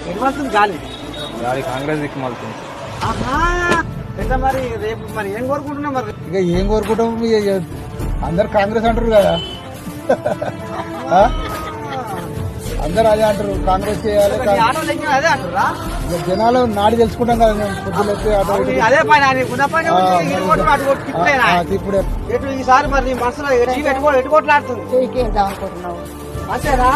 ఎటు మాత్రం గాలి గాలి కాంగ్రెస్ దిక్కు మలుతుంది. ఆహా ఎట్లా మరి రేపు మరి ఏం కోరుకుంటున్నాం మరి ఇక ఏం కోరుకుంటాం, ఇక అందరు కాంగ్రెస్ అంటారు కదా. ఆ? అందరు అదే అంటారు, కాంగ్రెస్ చేయాలి. ఆటోలు ఎక్కిన అదే అంటారా? ఇక జనాలు నాడి తెలుసుకుంటాం కదా మేము, పొద్దున్న ఎత్తే ఆటో అవును, అదే పని ఉన్న పని ఇటు కొట్టు అటు కొట్టు తిప్పులేనా? ఇప్పుడే ఎటు ఈసారి మరి నీ మనసులో ఎటు కొట్లాడుతుంది చేద్దాం అనుకుంటున్నావు. అంతేనా?